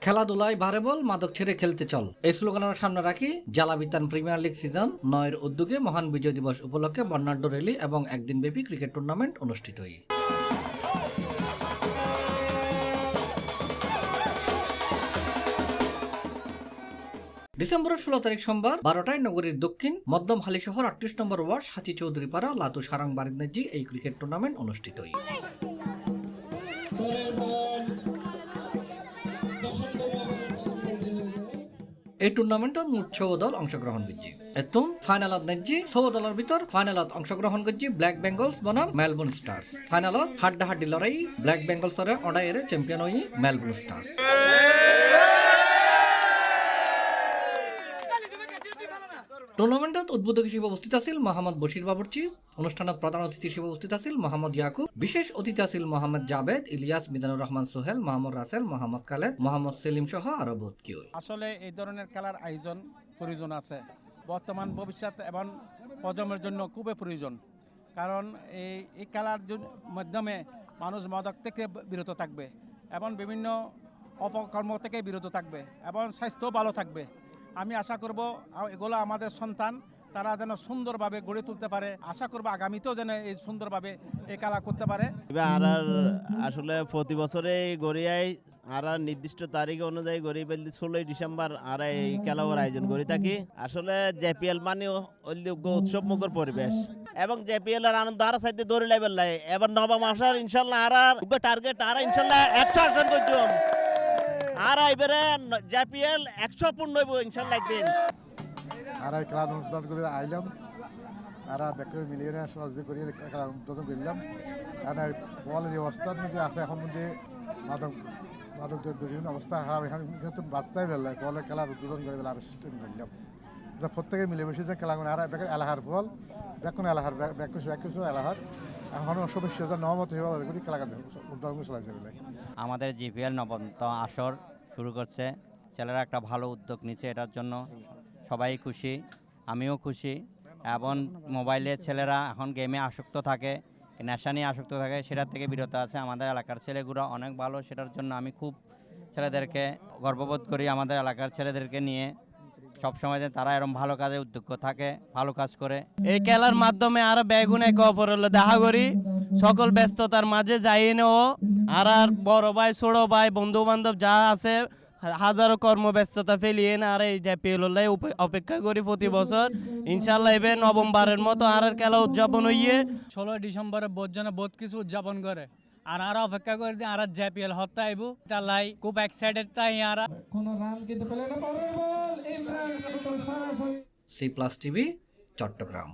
খেলাধুলায় বারে বল, মাদক ছেড়ে খেলতে চল, এই স্লোগান আমরা সামনে রাখি জালাবিতান প্রিমিয়ার লিগ সিজন 9 উদ্যোগে মহান বিজয় দিবস উপলক্ষে বর্ণাঢ্য র্যালি এবং একদিনব্যাপী ক্রিকেট টুর্নামেন্ট অনুষ্ঠিত হয়। ডিসেম্বরের 16 তারিখ সোমবার 12টায় নগরীর দক্ষিণ মধ্যম হালিশহর 38 নম্বর ওয়ার্ড সাচি চৌধুরীপাড়া লাতু সারাং বারিন্দাজি এই ক্রিকেট টুর্নামেন্ট অনুষ্ঠিত হয়। এই টুর্নামেন্টত মোট 6 দল অংশগ্রহণ করছে। এতন ফাইনালত নেজি 6 দলের ভিতর ফাইনালত অংশগ্রহণ করছে ব্ল্যাক বেঙ্গলস বনাম মেলবোর্ন স্টার্স। ফাইনালত হাড্ডাহাড্ডি লড়াই ব্ল্যাক বেঙ্গলসের অডাইয়ের চ্যাম্পিয়ন হই মেলবোর্ন স্টার্স। টুর্নামেন্টত উদ্বোধক হিসেবে উপস্থিত আছিল মোহাম্মদ বশির বাবুর্চি। অনুষ্ঠানত প্রধান অতিথি হিসেবে উপস্থিত আছিল মোহাম্মদ ইয়াকুব। বিশেষ অতিথি আছিল মোহাম্মদ জাবেদ, ইলিয়াস, মিজানুর রহমান সোহেল, মোহাম্মদ রাসেল, মোহাম্মদ খালেদ, মোহাম্মদ সেলিম সহ আরো বহুত কেউ। আসলে এই ধরনের খেলার আয়োজন প্রয়োজন আছে বর্তমান ভবিষ্যৎ এবং প্রজন্মের জন্য খুবই প্রয়োজন। কারণ এই খেলার মাধ্যমে মানুষ মাদক থেকে বিরত থাকবে এবং বিভিন্ন অপকর্ম থেকে বিরত থাকবে এবং স্বাস্থ্য ভালো থাকবে। আমি আশা করব এগুলো আমাদের সন্তান তারা যেন সুন্দরভাবে গড়ে তুলতে পারে। আশা করব আগামীতেও যেন এই সুন্দরভাবে এই খেলা করতে পারে। আর আসলে প্রতি বছরে গড়িয়ায় আর নির্দিষ্ট তারিখ অনুযায়ী গড়ি ফেলতে 16 ডিসেম্বর আর এই খেলার আয়োজন করে থাকি। আসলে জেপিএল মানে উৎসব মুখর পরিবেশ এবং জেপিএল এর আনন্দ আর সাইডে দৌড়ে লাইবেল লাই। এবার নবম আসার ইনশাল্লাহ আর টার্গেট আর ইনশাল্লাহ 100 আসন করছি আর এবারে জেপিএল 100 পূর্ণ হইব ইনশাল্লাহ একদিন। আর খেলা উদ্বোধন করে আইলাম আর ব্যক্তি মিলিয়ে সহযোগী করে খেলা উদ্বোধন করলাম। আর বল যে অবস্থার মধ্যে আছে এখন মধ্যে মাদক বিভিন্ন অবস্থা খারাপ, এখানে কিন্তু বাঁচতেই বেলায় বলে খেলার উদ্বোধন করে বেলা আর সিস্টেম করলাম যে প্রত্যেকে মিলেমিশে যে খেলা আর এলাহার ফল দেখুন এলাহার ব্যাকুশ এলাহার এখন সদস্য যে নবমত সেভাবে করি খেলা উদ্বোধন করে চলাইছে বেলায়। আমাদের জিপিএল নবম আসর শুরু করছে, ছেলেরা একটা ভালো উদ্যোগ নিচ্ছে, এটার জন্য সবাই খুশি, আমিও খুশি। এবং মোবাইলে ছেলেরা এখন গেমে আসক্ত থাকে, নেশা নিয়ে আসক্ত থাকে, সেটার থেকে বিরত আছে। আমাদের এলাকার ছেলেগুলো অনেক ভালো, সেটার জন্য আমি খুব ছেলেদেরকে গর্ববোধ করি। আমাদের এলাকার ছেলেদেরকে নিয়ে সবসময় যে তারা এরকম ভালো কাজে উদ্যোগ থাকে, ভালো কাজ করে। এই খেলার মাধ্যমে আরো বেগুনে কপর হলো দেখা করি, সকল ব্যস্ততার মাঝে যাই নেও আর বড় ভাই ছোট ভাই বন্ধু বান্ধব যা আছে হাজারো কর্মব্যস্ততা ফেলিয়ে না আর এই জেপিএল অপেক্ষা করি প্রতি বছর। ইনশাল্লাহ এবার নভেম্বরের মতো আর খেলা উদযাপন হইয়ে 16 ডিসেম্বরে বহুত কিছু উদযাপন করে আর অপেক্ষা করে দিয়ে আর জেপিএল হত্যা আইব তাই খুব এক্সাইটেড তাই আর কোন রান কিন্তু পেলে না। পরের বল ইমরান সরাসরি। C plus TV, Chittagong.